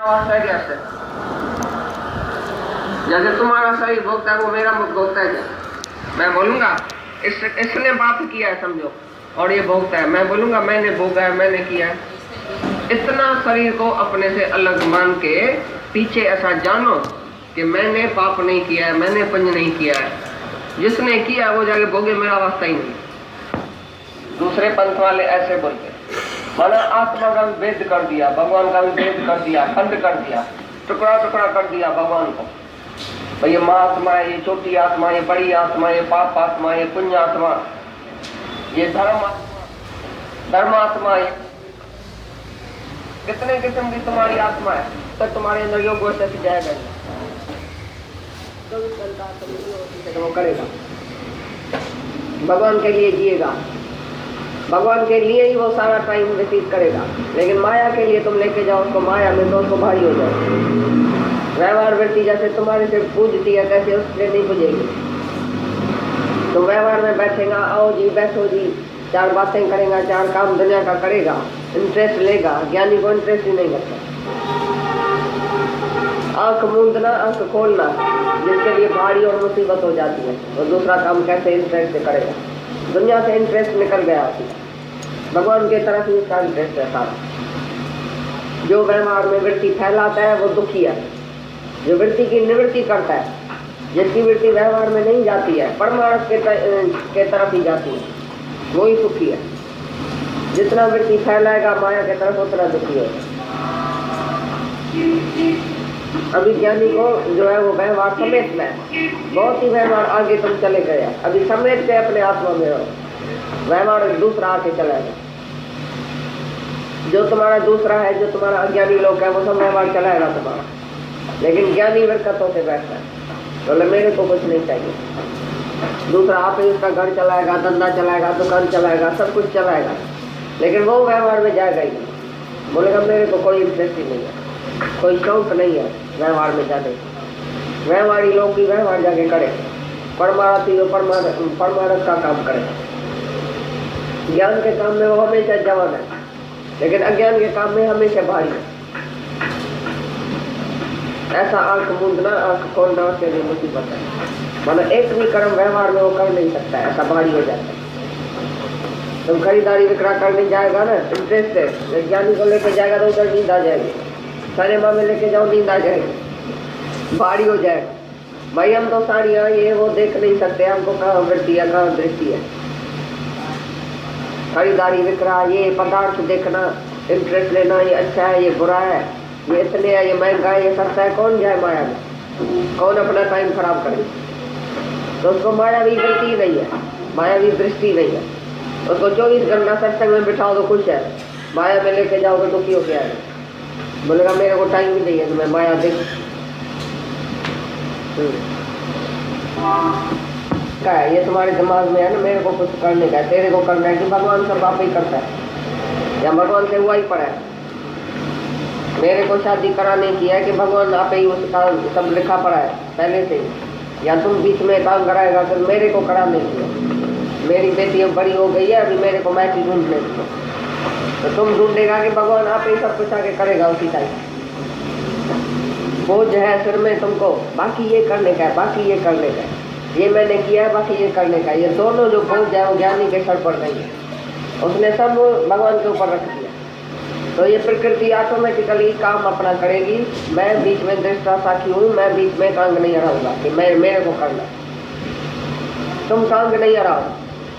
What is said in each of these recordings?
कैसे? जैसे तुम्हारा शरीर भोगता है वो मेरा मुख भोगता है क्या? मैं बोलूंगा इसने बात किया है समझो और ये भोगता है, मैं बोलूंगा मैंने भोगा है, मैंने किया है। इतना शरीर को अपने से अलग मान के पीछे ऐसा जानो कि मैंने पाप नहीं किया है, मैंने पंज नहीं किया है। जिसने किया वो जाके भोगे, मेरा वास्ता ही नहीं। दूसरे पंथ वाले ऐसे बोलते माना आत्मा का भी भेद कर दिया, भगवान का भी भेद कर दिया, खंड कर दिया, टुकड़ा टुकड़ा कर दिया भगवान को। भाई ये महात्मा है, ये छोटी आत्मा, ये बड़ी आत्मा, ये पाप आत्मा, ये पुण्य आत्मा, ये धर्मात्मा है। कितने किस्म की तुम्हारी आत्मा है, तो तुम्हारे अंदर योग वैसे जाएगा तो वो करेगा। भगवान के लिए जिएगा, भगवान के लिए ही वो सारा टाइम व्यतीत करेगा। लेकिन माया के लिए तुम लेके जाओ उसको, माया में तो उसको भारी हो जाए। व्यवहार वृत्ति जैसे तुम्हारे से पूजती है कैसे उससे नहीं पूजेगी। तो व्यवहार में बैठेगा, आओ जी बैठो जी, चार बातें करेगा, चार काम दुनिया का करेगा, इंटरेस्ट लेगा। ज्ञानी को इंटरेस्ट ही नहीं करता। आंख मूंदना, आंख खोलना जिसके लिए भारी और मुसीबत हो जाती है, और दूसरा काम कैसे इंटरेस्ट से करेगा। दुनिया से इंटरेस्ट निकल गया, भगवान की तरफ ही उसका इंटरेस्ट है सारा। जो व्यवहार में वृत्ति फैलाता है वो दुखी है, जो वृत्ति की निवृत्ति करता है, जिसकी वृत्ति व्यवहार में नहीं जाती है, परमार्थ के तरफ ही जाती है, वो ही सुखी है। जितना वृत्ति फैलाएगा माया के तरफ उतना दुखी है। अभी ज्ञानी को जो है वो व्यवहार समेटना है, बहुत ही व्यवहार आगे तुम चले गए, अभी समेट के अपने आत्मा में रहो, व्यवहार दूसरा आके चलाएगा। जो तुम्हारा दूसरा है, जो तुम्हारा अज्ञानी लोग है, वो सब व्यवहार चलाएगा तुम्हारा। लेकिन ज्ञानी बरकतों से बैठता है, बोले मेरे को कुछ नहीं चाहिए। दूसरा आप ही उसका घर चलाएगा, धंधा चलाएगा, दुकान चलाएगा, सब कुछ चलाएगा, लेकिन वो व्यवहार में जाएगा ही नहीं। बोलेगा मेरे को कोई इंटरेस्ट ही नहीं है, कोई शौक नहीं है व्यवहार में जाने। व्यवहारी लोग की व्यवहार जाके करे, परमार्थी परमार्थ का काम करे। ज्ञान के काम में वो हमेशा जवान है, लेकिन अज्ञान के काम में हमेशा भारी है। ऐसा आंख मूंदना, आंख खोलना से भी मुसीबत है। मतलब एक भी कर्म व्यवहार में वो कर नहीं सकता, ऐसा भारी हो जाता है। तुम खरीदारी विक्रय करने जाएगा ना इंटरेस्ट है, ज्ञानी को लेकर जाएगा तो उधर नींद आ जाएगी। सिनेमा में लेके जाओ नींद आ जाएगी, भारी हो जाएगा। भाई हम तो साड़ियाँ ये वो देख नहीं सकते, हमको कहाँ वृत्ति है, कहाँ दृष्टि है। खरीदारी विक्रय, ये पदार्थ देखना, इंटरेस्ट लेना, ये अच्छा है, ये बुरा है, ये इतने है, ये महंगा है, ये सस्ता है, कौन जाए माया में, कौन अपना टाइम खराब करे। तो उसको मायावी वृत्ति नहीं है, मायावी दृष्टि नहीं है। उसको 24 घंटा सत्संग में बिठाओ तो खुश है, माया में लेके जाओ तो दुखी हो गया है। बोलेगा मेरे को टाइम भी नहीं है, तो मैं माया देख क्या है। ये तुम्हारे दिमाग में है ना, मेरे को कुछ करने का है, तेरे को करना है कि भगवान सब आप ही करता है, या भगवान से हुआ ही पड़ा है। मेरे को शादी कराने की है कि भगवान आप ही उसका सब लिखा पड़ा है पहले से ही, या तुम बीच में काम कराएगा तो मेरे को कराने की है। मेरी बेटी अब बड़ी हो गई है, अभी मेरे को मैच ढूंढने की, तो तुम ढूंढेगा कि भगवान आप ही सब कुछ आगे करेगा उसी टाइम। बोझ है सिर में तुमको, बाकी ये करने का है, बाकी ये करने का है, ये मैंने किया है, बाकी ये करने का है। ये दोनों जो बोझ है वो ज्ञानी के सर पड़ गई है, उसने सब भगवान के ऊपर रख दिया। तो ये प्रकृति ऑटोमेटिकली काम अपना करेगी। मैं बीच में दृष्टा साखी हूँ, मैं बीच में टांग नहीं हराऊंगा कि मेरे को करना, तुम टांग नहीं हराओ,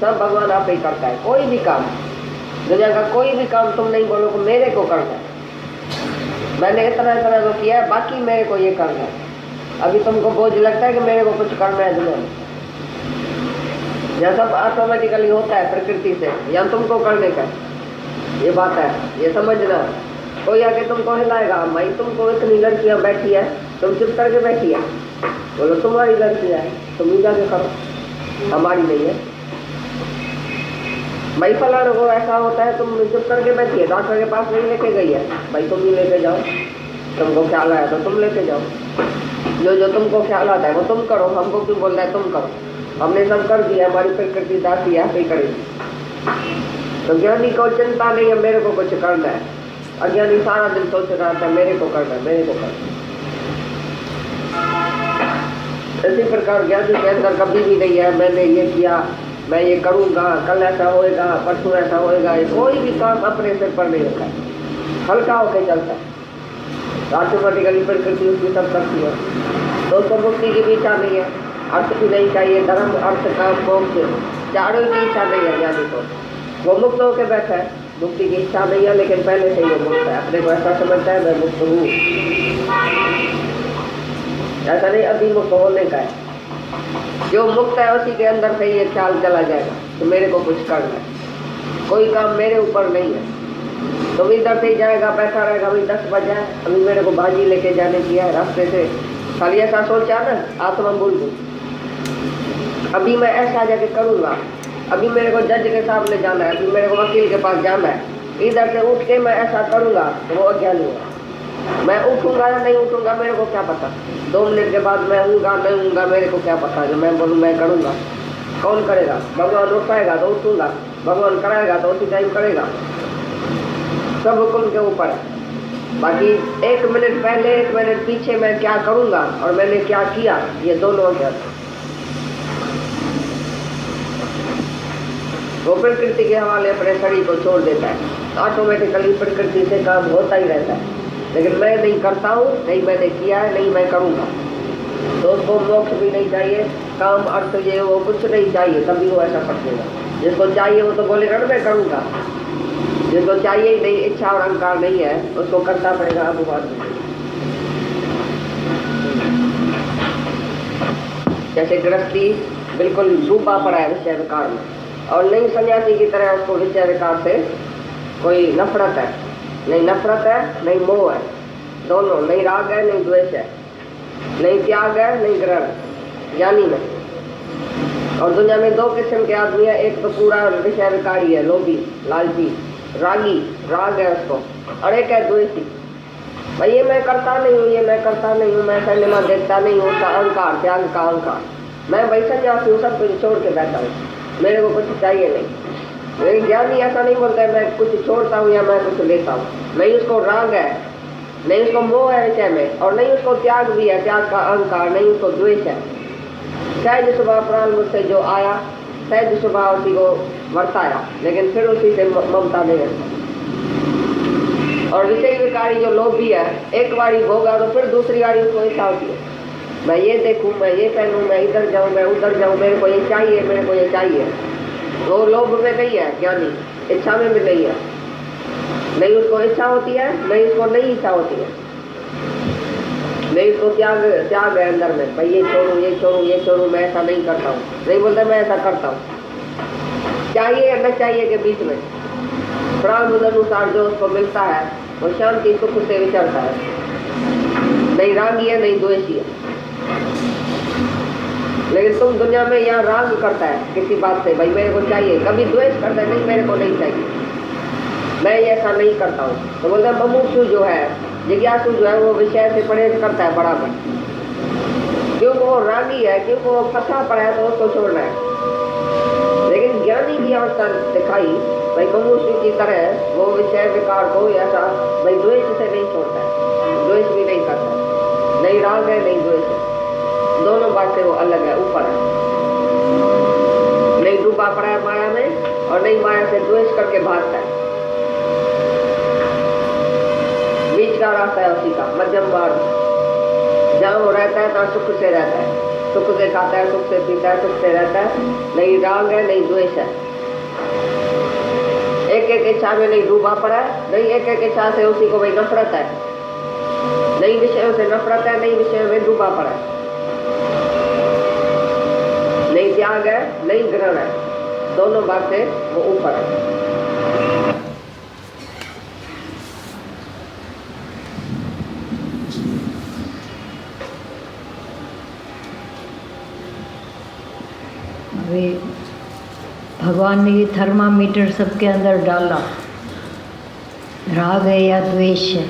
सब भगवान आप ही करता है। कोई भी काम, दुनिया का कोई भी काम तुम नहीं बोलो कि मेरे को करना है, मैंने इतना इतना तो किया है, बाकी मेरे को ये करना है। अभी तुमको बोझ लगता है कि मेरे को कुछ करना है दुनिया में, यह सब ऑटोमेटिकली होता है प्रकृति से, या तुमको करने का, ये बात है, ये समझना। कोई आके तुमको हिलाएगा, भाई तुमको इतनी लड़कियां बैठी है, तुम चुप करके बैठी है, बोलो तुम्हारी लड़कियां है, तुम ही जाके करो, हमारी नहीं है। भाई फलाने को ऐसा होता है, तुम चुप करके बैठी है, डॉक्टर के पास नहीं लेके गई है, भाई तुम ही लेके जाओ, तुमको ख्याल आया तो तुम लेके जाओ। जो तुमको ख्याल आता है वो तुम करो, हमको क्यों बोल रहा है तुम करो, हमने सब कर दिया, हमारी प्रकृति दासी है, ऐसे ही करेगी। तो ज्ञानी को चिंता नहीं है मेरे को कुछ करना है, अज्ञानी सारा दिन सोच रहा था मेरे को करना, मेरे को करना। इसी प्रकार ज्ञानी के अंदर कभी भी नहीं है मैंने ये किया, मैं ये करूँगा, कल ऐसा होएगा, परसों ऐसा होएगा। ये कोई भी काम अपने सिर पर नहीं रखा है, हल्का होकर चलता है। ऑटोमेटिकली प्रकृति उसकी सब करती है। तो उसको मुक्ति की भी इच्छा नहीं है, अर्थ भी नहीं चाहिए, धर्म अर्थ काम मोक्ष चारों की इच्छा नहीं है ज्ञानी को। वो मुक्त होकर बैठा है, मुक्ति की इच्छा नहीं है, लेकिन पहले से ही वो मुक्त है। अपने को ऐसा समझता है मैं मुक्त हूँ, ऐसा नहीं अभी मुक्त होने का है। जो मुक्त है उसी के अंदर से ये ख्याल चला जाएगा तो मेरे को कुछ करना है, कोई काम मेरे ऊपर नहीं है। तो इधर से ही जाएगा, बैठा रहेगा, अभी 10 बजे अभी मेरे को भाजी लेके जाने की है रास्ते से, खाली ऐसा सोचा ना आत्मा बोल दूँ अभी मैं ऐसा जाके करूँगा, अभी मेरे को जज के सामने जाना है, अभी मेरे को वकील के पास जाना है, इधर से उठ के मैं ऐसा करूँगा तो वो अज्ञानी होगा। मैं उठूँगा या नहीं उठूँगा मेरे को क्या पता, 2 मिनट के बाद मैं हूँगा नहीं हूँगा मेरे को क्या पता। जो मैं बोलूँ मैं करूँगा, कौन करेगा? भगवान उठाएगा तो उठूँगा, भगवान कराएगा तो उसी टाइम करेगा। सब हुक्म के ऊपर है। बाकी 1 मिनट पहले 1 मिनट पीछे मैं क्या करूँगा और मैंने क्या किया, ये दोनों अज्ञात। वो प्रकृति के हवाले अपने शरीर को छोड़ देता है, ऑटोमेटिकली प्रकृति से काम होता ही रहता है। लेकिन मैं नहीं करता हूँ, नहीं मैंने किया है, नहीं मैं करूँगा, तो उसको मोक्ष भी नहीं चाहिए, काम अर्थ ये वो कुछ नहीं चाहिए, तभी वो ऐसा पड़ेगा। जिसको चाहिए वो तो बोलेगा ना मैं करूँगा, जिसको चाहिए ही नहीं, इच्छा और अहंकार नहीं है, उसको करता पड़ेगा। अनुवाद जैसे गृहस्थी बिल्कुल डूबा पड़ा है विषय विकार में, और नहीं सन्यासी की तरह उसको विषय विकार से कोई नफरत है, नहीं नफरत है नहीं मोह है, दोनों नहीं, राग है नहीं द्वेष है, नहीं त्याग है नहीं ग्रहण है, ज्ञानी में। और दुनिया में 2 किस्म के आदमी है, एक तो पूरा विषय विकारी है, लोभी लालची रागी, राग है उसको, और एक है द्वेषी, भाई ये मैं करता नहीं हूँ, ये मैं करता नहीं हूँ, मैं सिनेमा देखता नहीं हूँ, उसका अहंकार, त्याग का अहंकार, मैं भाई सन्यासी हूँ, सब कुछ छोड़ के बैठा हूँ, मेरे को कुछ चाहिए नहीं। लेकिन ज्ञानी ऐसा नहीं बोलता है मैं कुछ छोड़ता हूँ या मैं कुछ लेता हूँ, नहीं उसको राग है, नहीं उसको मोह है विषय में, और नहीं उसको त्याग भी है, त्याग का अहंकार, नहीं उसको द्वेष है। सहज स्वभाव प्राण मुझसे जो आया, सहज स्वभाव उसी को वर्ताया, लेकिन फिर उसी से ममता नहीं रहती। और विषय विकारी जो लोभ भी है, एक बारी भोगा तो फिर दूसरी बारी उसको इच्छा होती है, मैं ये देखूँ, मैं ये पहनूँ, मैं इधर जाऊँ, मैं उधर जाऊँ, मेरे को ये चाहिए, मेरे को ये चाहिए। वो लोभ में नहीं है ज्ञानी, इच्छा में भी नहीं है, नहीं उसको इच्छा होती है, नहीं उसको नहीं इच्छा होती है, नहीं उसको त्याग है अंदर में, भाई ये छोड़ूं ये छोड़ूं ये छोड़ूं, मैं ऐसा नहीं करता हूँ, नहीं बोलता मैं ऐसा करता हूँ। चाहिए या न चाहिए के बीच में प्राण अनुसार जो उसको मिलता है वो शांति सुख से विचरता है, नहीं रागी है नहीं द्वेषी है। लेकिन तुम दुनिया में यहाँ राग करता है किसी बात से, भाई मेरे को चाहिए, कभी द्वेष करता है नहीं मेरे को नहीं चाहिए, मैं ये ऐसा नहीं करता हूँ। तो बोलते मुमुक्षु जो है, जिज्ञासु जो है, वो विषय से परहेज करता है बराबर, क्योंकि वो रागी है, क्योंकि वो फंसा पड़ा है तो उसको छोड़ना है। लेकिन ज्ञानी की अवस्था दिखाई, भाई मुमुक्षु की तरह वो विषय विकार को ऐसा भाई द्वेष से नहीं छोड़ता है, द्वेष भी नहीं करता है, नहीं राग है नहीं द्वेष है, दोनों बातें वो अलग है, ऊपर है, नहीं डूबा पड़ा है माया में, और नहीं माया से द्वेष करके भागता है। बीच का रास्ता है उसी का, मध्यम मार्ग, जहाँ वो रहता है तहाँ सुख से रहता है, सुख से खाता है, सुख से पीता है, सुख से रहता है, नहीं राग है नहीं द्वेष है, एक एक इच्छा में नहीं डूबा पड़ा है, नहीं एक एक इच्छा से उसी को भाई नफरत है, नहीं विषयों से नफरत है, नहीं विषयों में डूबा पड़ा है, नहीं त्याग है नहीं ग्रहण है, दोनों बातें वो ऊपर है। अभी भगवान ने ये थर्मामीटर सबके अंदर डाला, राग है या द्वेष है,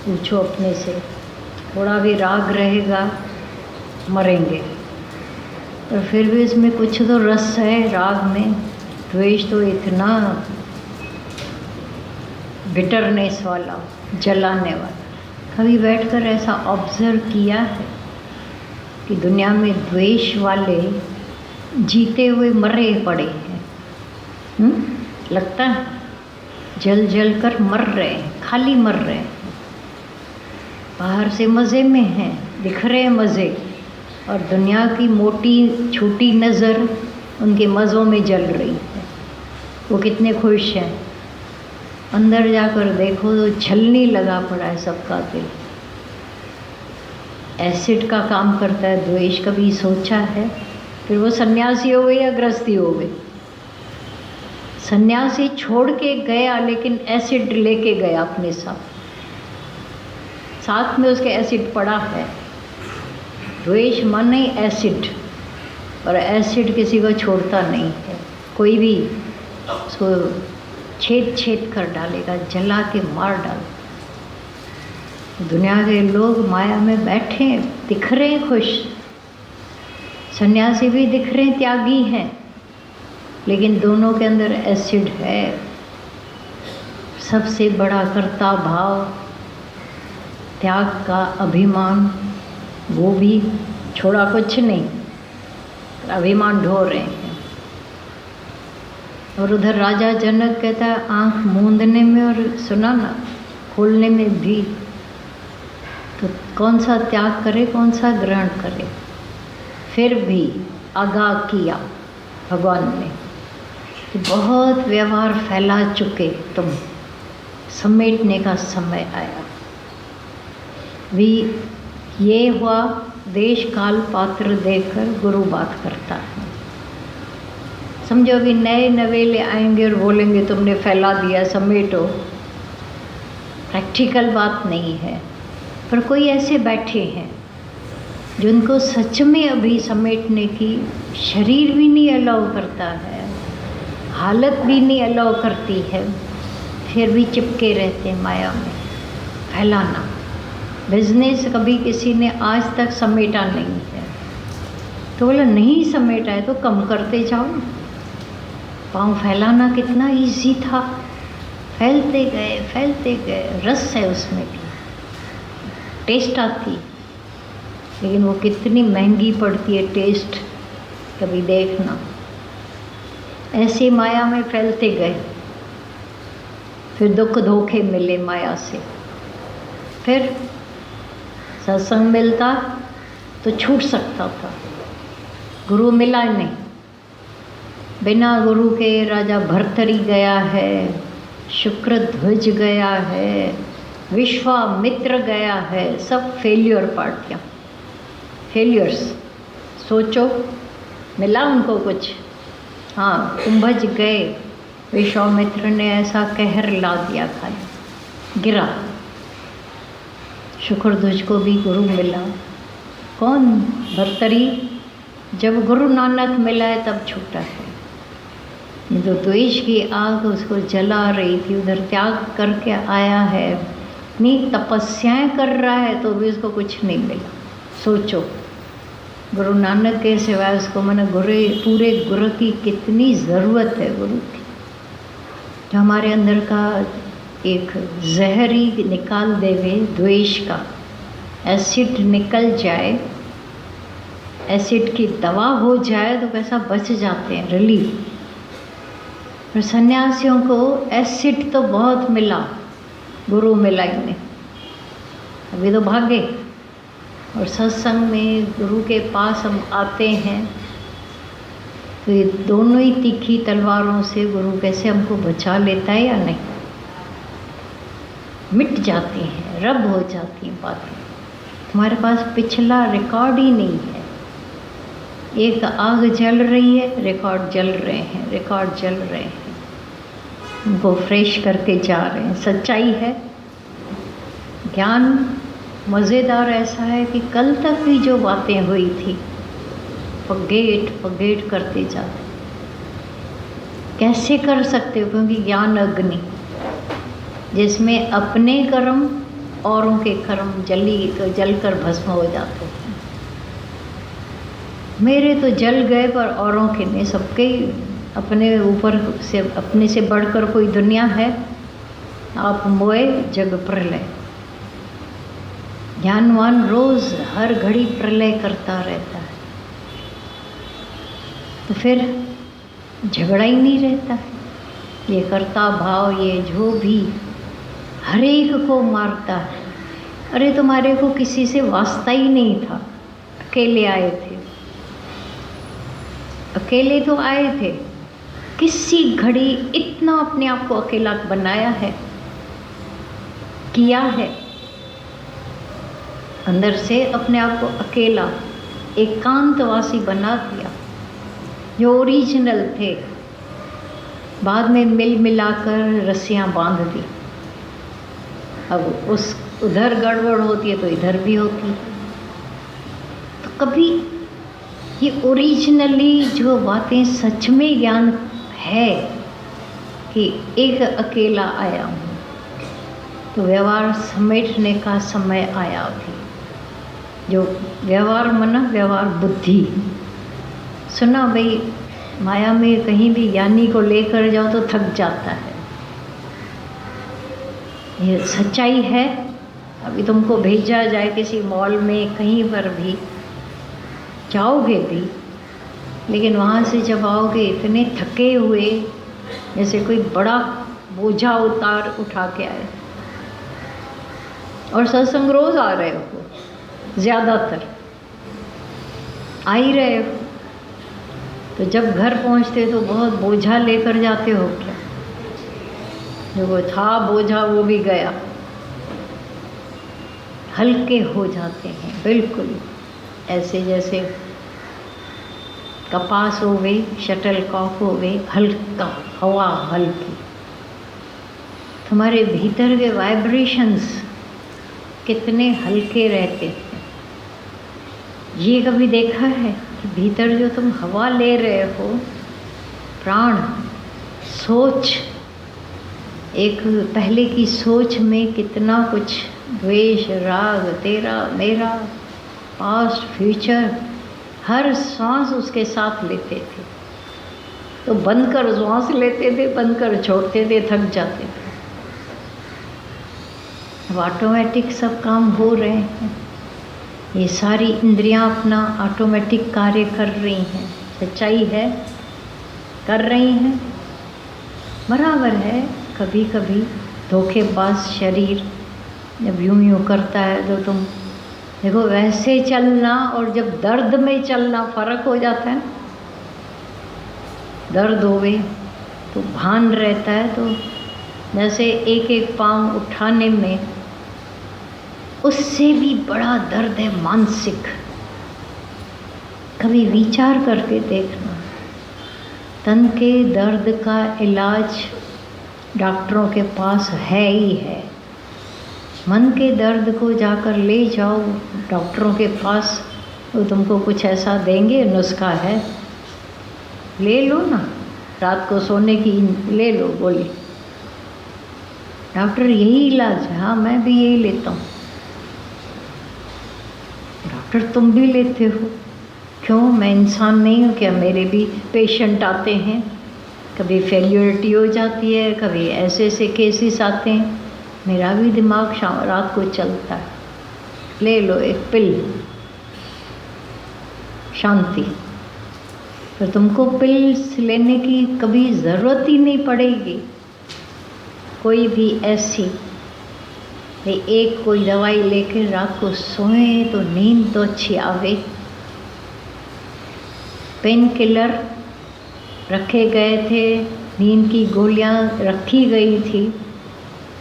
पूछो अपने से, थोड़ा भी राग रहेगा मरेंगे, और फिर भी इसमें कुछ तो रस है राग में, द्वेष तो इतना बिटरनेस वाला, जलाने वाला। कभी बैठकर ऐसा ऑब्जर्व किया है कि दुनिया में द्वेष वाले जीते हुए मरे पड़े हैं? लगता है जल जल कर मर रहे हैं, खाली मर रहे हैं। बाहर से मज़े में हैं, दिख रहे हैं मज़े, और दुनिया की मोटी छोटी नज़र उनके मज़ों में जल रही है। वो कितने खुश हैं। अंदर जाकर देखो तो छलनी लगा पड़ा है सबका दिल। एसिड का काम करता है द्वेष। कभी सोचा है? फिर वो सन्यासी हो गए या गृहस्थी हो गए। सन्यासी छोड़ के गया लेकिन एसिड लेके गया अपने साथ, साथ में उसके एसिड पड़ा है। द्वेष माने एसिड, और एसिड किसी को छोड़ता नहीं है। कोई भी उसको छेद छेद कर डालेगा, जला के मार डाल। दुनिया के लोग माया में बैठे दिख रहे हैं खुश, सन्यासी भी दिख रहे हैं त्यागी हैं, लेकिन दोनों के अंदर एसिड है। सबसे बड़ा कर्ता भाव, त्याग का अभिमान, वो भी छोड़ा कुछ नहीं, अभिमान ढो रहे हैं। और उधर राजा जनक कहता है आँख मूंदने में और सुनाना खोलने में भी, तो कौन सा त्याग करे, कौन सा ग्रहण करे। फिर भी आगाह किया भगवान ने कि बहुत व्यवहार फैला चुके तुम, समेटने का समय आया। भी ये हुआ देश काल पात्र देखकर गुरु बात करता है। समझो अभी नए नवेले आएंगे और बोलेंगे तुमने फैला दिया, समेटो। प्रैक्टिकल बात नहीं है, पर कोई ऐसे बैठे हैं जिनको सच में अभी समेटने की शरीर भी नहीं अलाउ करता है, हालत भी नहीं अलाउ करती है, फिर भी चिपके रहते हैं माया में। फैलाना बिजनेस कभी किसी ने आज तक समेटा नहीं है, तो बोला नहीं समेटा है तो कम करते जाओ। पाँव फैलाना कितना इजी था, फैलते गए, रस है उसमें भी, टेस्ट आती, लेकिन वो कितनी महंगी पड़ती है टेस्ट, कभी देखना। ऐसे माया में फैलते गए, फिर दुख धोखे मिले माया से। फिर सत्संग मिलता तो छूट सकता था, गुरु मिला नहीं। बिना गुरु के राजा भर्तरी गया है, शुक्रध्वज गया है, विश्वामित्र गया है, सब फेल्योर पार्टियाँ, फेल्यूर्स। सोचो मिला उनको कुछ? हाँ, कुंभज गए, विश्वामित्र ने ऐसा कहर ला दिया, खाली गिरा। शुक्रध्वज को भी गुरु मिला। कौन? भर्तरी। जब गुरु नानक मिला है तब छूटा है। जो द्वेष की आग उसको जला रही थी, उधर त्याग करके आया है, इतनी तपस्याएं कर रहा है तो भी उसको कुछ नहीं मिला। सोचो गुरु नानक के सिवाय उसको मैंने पूरे गुरु की कितनी ज़रूरत है, गुरु की। जो हमारे अंदर का एक जहरी निकाल देवे, द्वेष का एसिड निकल जाए, एसिड की दवा हो जाए तो कैसा बच जाते हैं, रिलीफ। पर सन्यासियों को एसिड तो बहुत मिला, गुरु मिला ही नहीं, अभी तो भागे। और सत्संग में गुरु के पास हम आते हैं तो ये दोनों ही तीखी तलवारों से गुरु कैसे हमको बचा लेता है या नहीं। मिट जाती हैं, रब हो जाती हैं बातें। तुम्हारे पास पिछला रिकॉर्ड ही नहीं है। एक आग जल रही है, रिकॉर्ड जल रहे हैं, रिकॉर्ड जल रहे हैं, उनको फ्रेश करके जा रहे हैं। सच्चाई है। ज्ञान मज़ेदार ऐसा है कि कल तक भी जो बातें हुई थी पगेट करते जाते। कैसे कर सकते हो? क्योंकि ज्ञान अग्नि, जिसमें अपने कर्म औरों के कर्म जलकर भस्म हो जाते हैं। मेरे तो जल गए पर औरों के नहीं, सबके अपने ऊपर से, अपने से बढ़कर कोई दुनिया है? आप मोए जग प्रलय। ज्ञानवान रोज हर घड़ी प्रलय करता रहता है, तो फिर झगड़ा ही नहीं रहता है। ये कर्ता भाव, ये जो भी हर एक को मारता है। अरे तुम्हारे को किसी से वास्ता ही नहीं था, अकेले आए थे, अकेले तो आए थे। किसी घड़ी इतना अपने आप को अकेला बनाया है, किया है, अंदर से अपने आप को अकेला एकांतवासी बना दिया। जो ओरिजिनल थे, बाद में मिल मिलाकर रस्सियाँ बांध दी। अब उस उधर गड़बड़ होती है तो इधर भी होती है। तो कभी ये ओरिजिनली जो बातें सच में ज्ञान है कि एक अकेला आया हूँ, तो व्यवहार समेटने का समय आया अभी। जो व्यवहार मना व्यवहार बुद्धि। सुना भाई, माया में कहीं भी ज्ञानी को लेकर जाओ तो थक जाता है। ये सच्चाई है। अभी तुमको भेजा जाए किसी मॉल में, कहीं पर भी जाओगे भी, लेकिन वहाँ से जब आओगे इतने थके हुए जैसे कोई बड़ा बोझा उठा के आए। और सत्संग रोज आ रहे हो, ज़्यादातर आ ही रहे हो, तो जब घर पहुँचते तो बहुत बोझा लेकर जाते हो क्या? जो वो था बोझा वो भी गया। हल्के हो जाते हैं बिल्कुल, ऐसे जैसे कपास हो गई, शटल कॉक हो गई, हल्का हवा हल्की। तुम्हारे भीतर के वाइब्रेशंस कितने हल्के रहते थे। ये कभी देखा है कि भीतर जो तुम हवा ले रहे हो, प्राण, सोच, एक पहले की सोच में कितना कुछ द्वेष, राग, तेरा मेरा, पास्ट, फ्यूचर, हर सांस उसके साथ लेते थे। तो बंद कर सांस लेते थे, बंद कर छोड़ते थे, थक जाते थे। अब ऑटोमेटिक सब काम हो रहे हैं। ये सारी इंद्रियां अपना ऑटोमेटिक कार्य कर रही हैं। सच्चाई है, कर रही हैं, बराबर है। कभी कभी धोखेबाज शरीर जब यूं करता है तो तुम देखो, वैसे चलना और जब दर्द में चलना फ़र्क हो जाता है। दर्द होवे तो भान रहता है, तो जैसे एक एक पाँव उठाने में उससे भी बड़ा दर्द है मानसिक। कभी विचार करके देखना, तन के दर्द का इलाज डॉक्टरों के पास है ही है। मन के दर्द को जाकर ले जाओ डॉक्टरों के पास, वो तुमको कुछ ऐसा देंगे, नुस्खा है, ले लो ना, रात को सोने की ले लो गोली। डॉक्टर यही इलाज है, हाँ मैं भी यही लेता हूँ। डॉक्टर तुम भी लेते हो, क्यों? मैं इंसान नहीं हूँ क्या? मेरे भी पेशेंट आते हैं, कभी फेल्योरिटी हो जाती है, कभी ऐसे ऐसे केसेस आते हैं। मेरा भी दिमाग शाम रात को चलता है। ले लो एक पिल, शांति। तो तुमको पिल्स लेने की कभी ज़रूरत ही नहीं पड़ेगी। कोई भी ऐसी एक कोई दवाई लेकर रात को सोएं तो नींद तो अच्छी आवे। पेन किलर रखे गए थे, नींद की गोलियां रखी गई थी,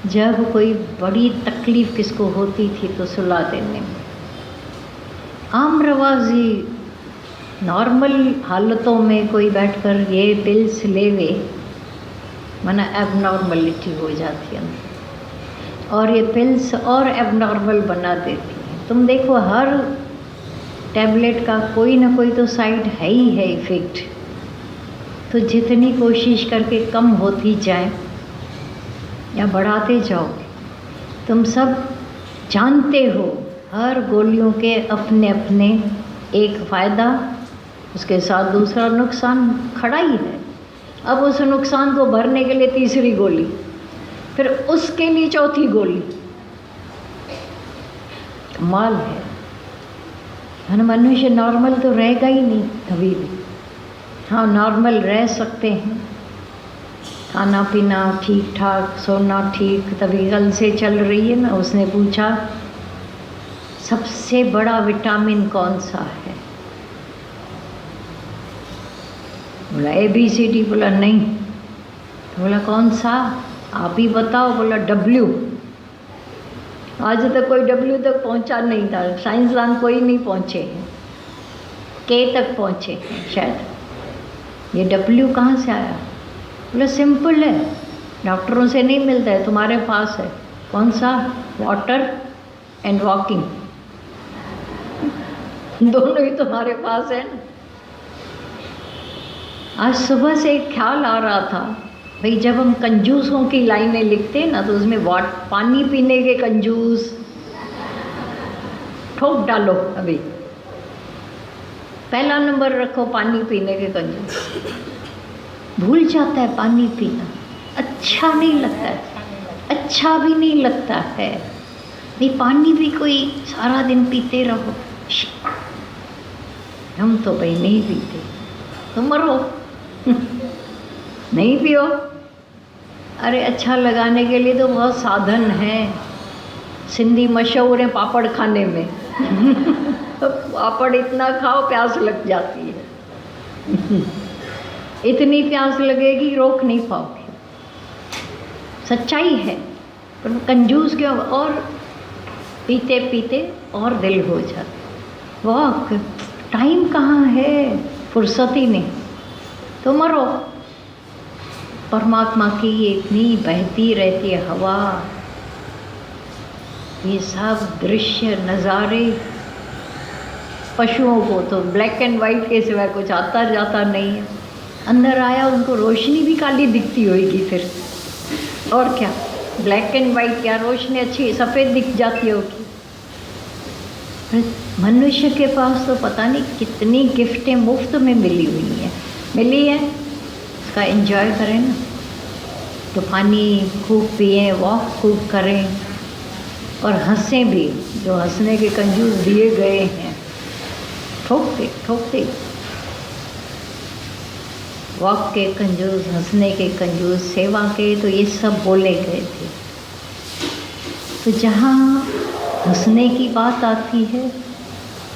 जब कोई बड़ी तकलीफ़ किसको होती थी तो सुला देने में। आम रवाजी नॉर्मल हालतों में कोई बैठकर ये पिल्स लेवे, माना एबनॉर्मलिटी हो जाती है, और ये पिल्स और एबनॉर्मल बना देती हैं। तुम देखो, हर टैबलेट का कोई ना कोई तो साइड है ही है इफ़ेक्ट। तो जितनी कोशिश करके कम होती जाए या बढ़ाते जाओ, तुम सब जानते हो हर गोलियों के अपने अपने एक फ़ायदा, उसके साथ दूसरा नुकसान खड़ा ही है। अब उस नुकसान को भरने के लिए तीसरी गोली, फिर उसके लिए चौथी गोली। कमाल है ना, मनुष्य नॉर्मल तो रहेगा ही नहीं कभी भी। हाँ, नॉर्मल रह सकते हैं, खाना पीना ठीक ठाक, सोना ठीक। तभी कल से चल रही है ना, उसने पूछा सबसे बड़ा विटामिन कौन सा है? बोला ABCD। बोला नहीं। तो बोला कौन सा, आप ही बताओ। बोला W। आज तक कोई W तक पहुंचा नहीं था, साइंसदान कोई नहीं पहुंचे हैं, K तक पहुंचे हैं शायद। ये W कहाँ से आया? बोला सिंपल है, डॉक्टरों से नहीं मिलता है, तुम्हारे पास है। कौन सा? वाटर एंड वॉकिंग, दोनों ही तुम्हारे पास है ना। आज सुबह से एक ख्याल आ रहा था, भाई जब हम कंजूसों की लाइनें लिखते हैं ना, तो उसमें पानी पीने के कंजूस ठोक डालो। अभी पहला नंबर रखो पानी पीने के कंजूस। भूल जाता है पानी पीना, अच्छा नहीं लगता है, अच्छा भी नहीं लगता है। भाई पानी भी कोई सारा दिन पीते रहो, हम तो भाई नहीं पीते, तो मरो नहीं पियो। अरे अच्छा लगाने के लिए तो बहुत साधन है। सिंधी मशहूर है पापड़ खाने में पापड़ इतना खाओ प्यास लग जाती है इतनी प्यास लगेगी रोक नहीं पाओगे। सच्चाई है, पर कंजूस क्यों? और पीते पीते और दिल हो जाता। वाह, टाइम कहाँ है, फुर्सत ही नहीं, तो मरो। परमात्मा की ये इतनी बहती रहती है हवा, ये सब दृश्य नज़ारे। पशुओं को तो ब्लैक एंड वाइट के सिवाय कुछ आता जाता नहीं है। अंदर आया उनको रोशनी भी काली दिखती होगी फिर, और क्या, ब्लैक एंड वाइट क्या, रोशनी अच्छी सफ़ेद दिख जाती होगी। मनुष्य के पास तो पता नहीं कितनी गिफ्टें मुफ्त में मिली हुई हैं, मिली है, उसका एंजॉय करें ना। तो पानी खूब पिएं, वॉक खूब करें, और हंसें भी, जो हंसने के कंजूस दिए गए हैं, ठोकते ठोकते। वॉक के कंजूस, हंसने के कंजूस, सेवा के, तो ये सब बोले गए थे। तो जहाँ हंसने की बात आती है,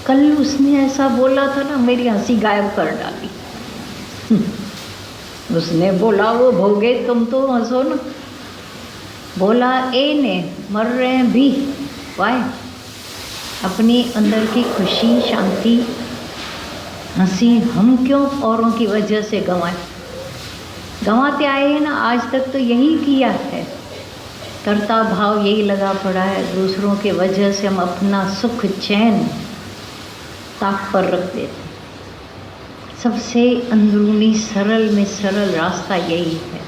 कल उसने ऐसा बोला था ना, मेरी हंसी गायब कर डाली उसने बोला वो भोगे तुम तो हंसो ना। बोला ए ने, मर रहे हैं भी, वाई अपनी अंदर की खुशी शांति हंसी हम क्यों औरों की वजह से गंवाएं। गंवाते आए हैं ना आज तक, तो यही किया है, कर्ता भाव यही लगा पड़ा है। दूसरों के वजह से हम अपना सुख चैन ताक पर रख देते। सबसे अंदरूनी सरल में सरल रास्ता यही है।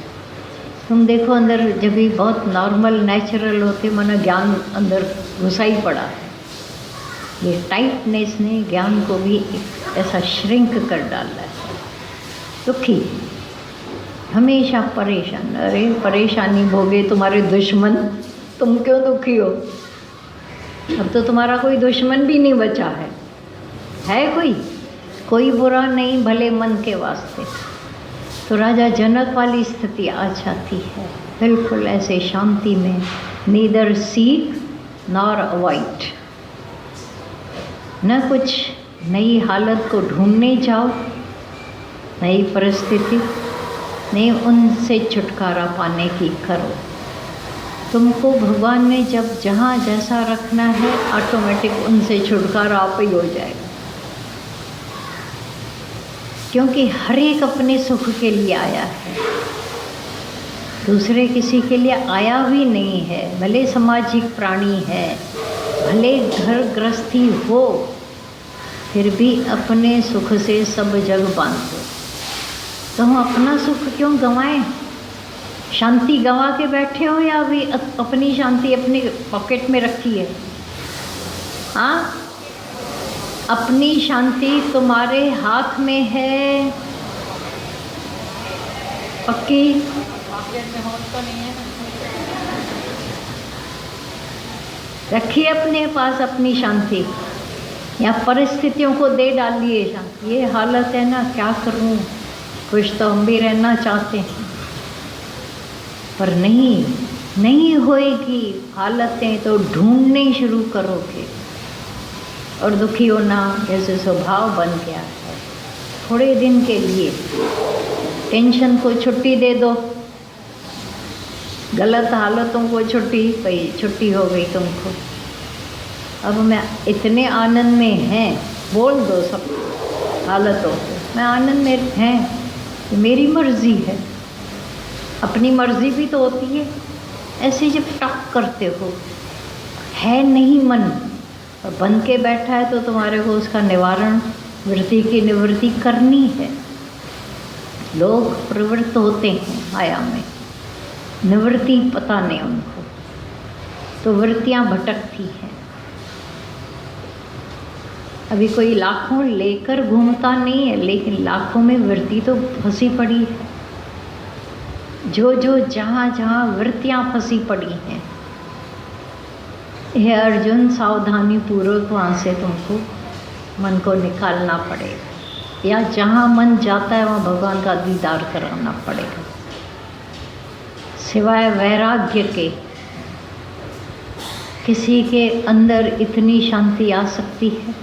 तुम देखो अंदर जब भी बहुत नॉर्मल नेचुरल होते, माना ज्ञान अंदर घुसा ही पड़ा है। ये टाइटनेस ने ज्ञान को भी एक ऐसा श्रिंक कर डाला है। दुखी, हमेशा परेशान। अरे परेशानी भोगे तुम्हारे दुश्मन, तुम क्यों दुखी हो? अब तो तुम्हारा कोई दुश्मन भी नहीं बचा है कोई बुरा नहीं भले मन के वास्ते। तो राजा जनक वाली स्थिति आ जाती है, बिल्कुल ऐसे शांति में, नीदर सीक नॉर अवॉइड। न कुछ नई हालत को ढूंढने जाओ, नई परिस्थिति नहीं, उनसे छुटकारा पाने की करो। तुमको भगवान ने जब जहाँ जैसा रखना है, ऑटोमेटिक उनसे छुटकारा आप ही हो जाएगा। क्योंकि हर एक अपने सुख के लिए आया है, दूसरे किसी के लिए आया भी नहीं है। भले सामाजिक प्राणी है, भले घर गृहस्थी हो, फिर भी अपने सुख से सब जग बांधो। तो हम अपना सुख क्यों गंवाएं? शांति गंवा के बैठे हो या अभी अपनी शांति अपने पॉकेट में रखी है? हाँ, अपनी शांति तुम्हारे हाथ में है, पक्की? रखिए अपने पास अपनी शांति, या परिस्थितियों को दे डालिए शांति। ये हालत है ना, क्या करूं, खुश तो हम भी रहना चाहते हैं, पर नहीं होएगी हालतें तो ढूंढने शुरू करोगे, और दुखी होना जैसे स्वभाव बन गया है। थोड़े दिन के लिए टेंशन को छुट्टी दे दो, गलत हालतों को छुट्टी, भाई छुट्टी हो गई तुमको, अब मैं इतने आनंद में हैं, बोल दो सब हालतों को, मैं आनंद में हैं, मेरी मर्जी है। अपनी मर्जी भी तो होती है। ऐसे जब टॉक करते हो, है नहीं मन और बन के बैठा है, तो तुम्हारे को उसका निवारण, वृत्ति की निवृत्ति करनी है। लोग प्रवृत्त होते हैं माया में, निवृत्ति पता नहीं उनको, तो वृत्तियाँ भटकती हैं। अभी कोई लाखों लेकर घूमता नहीं है, लेकिन लाखों में वृत्ति तो फंसी पड़ी है। जो जहाँ जहाँ वृत्तियाँ फंसी पड़ी हैं, हे अर्जुन, सावधानी पूर्वक वहाँ से तुमको मन को निकालना पड़ेगा, या जहाँ मन जाता है वहाँ भगवान का दीदार कराना पड़ेगा। सिवाय वैराग्य के किसी के अंदर इतनी शांति आ सकती है?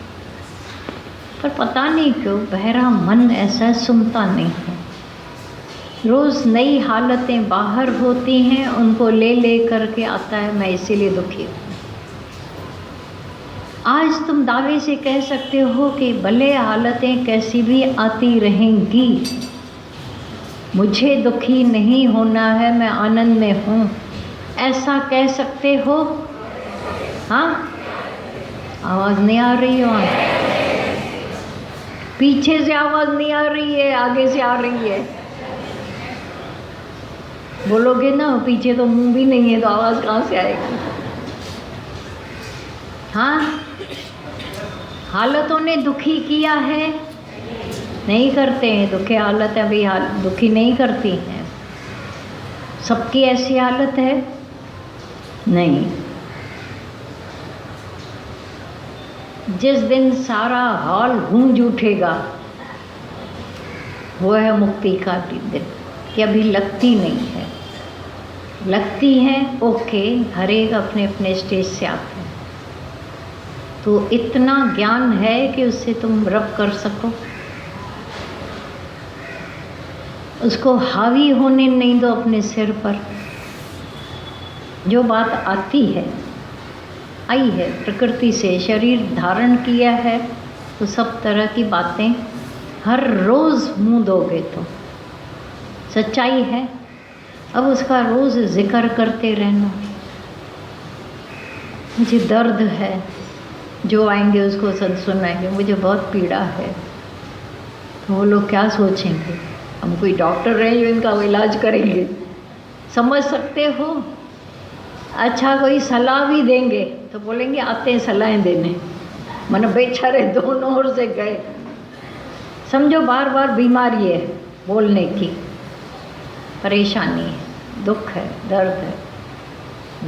पर पता नहीं क्यों बहरा मन ऐसा सुनता नहीं है। रोज़ नई हालतें बाहर होती हैं, उनको ले करके आता है, मैं इसीलिए दुखी हूँ। आज तुम दावे से कह सकते हो कि भले हालतें कैसी भी आती रहेंगी, मुझे दुखी नहीं होना है, मैं आनंद में हूँ, ऐसा कह सकते हो? हाँ, आवाज़ नहीं आ रही है वहाँ, पीछे से आवाज़ नहीं आ रही है, आगे से आ रही है। बोलोगे ना, पीछे तो मुंह भी नहीं है, तो आवाज़ कहाँ से आएगी? हाँ, हालतों ने दुखी किया है? नहीं करते हैं, दुखी हालत है भाई, दुखी नहीं करती हैं। सबकी ऐसी हालत है? नहीं। जिस दिन सारा हॉल गूंज उठेगा, वो है मुक्ति का दिन, कि अभी लगती नहीं है। लगती है ओके, हर एक अपने अपने स्टेज से आते हैं, तो इतना ज्ञान है कि उससे तुम रब कर सको, उसको हावी होने नहीं दो अपने सिर पर। जो बात आती है, आई है प्रकृति से, शरीर धारण किया है, तो सब तरह की बातें हर रोज़ मुँह दोगे तो सच्चाई है। अब उसका रोज़ जिक्र करते रहना। मुझे दर्द है, जो आएंगे उसको सब सुनाएंगे, मुझे बहुत पीड़ा है, तो वो लोग क्या सोचेंगे? हम कोई डॉक्टर रहे जो इनका इलाज करेंगे? समझ सकते हो? अच्छा कोई सलाह भी देंगे तो बोलेंगे आते हैं सलाहें देने, मन बेचारे दोनों ओर से गए। समझो बार बार बीमारी है, बोलने की परेशानी है, दुख है, दर्द है,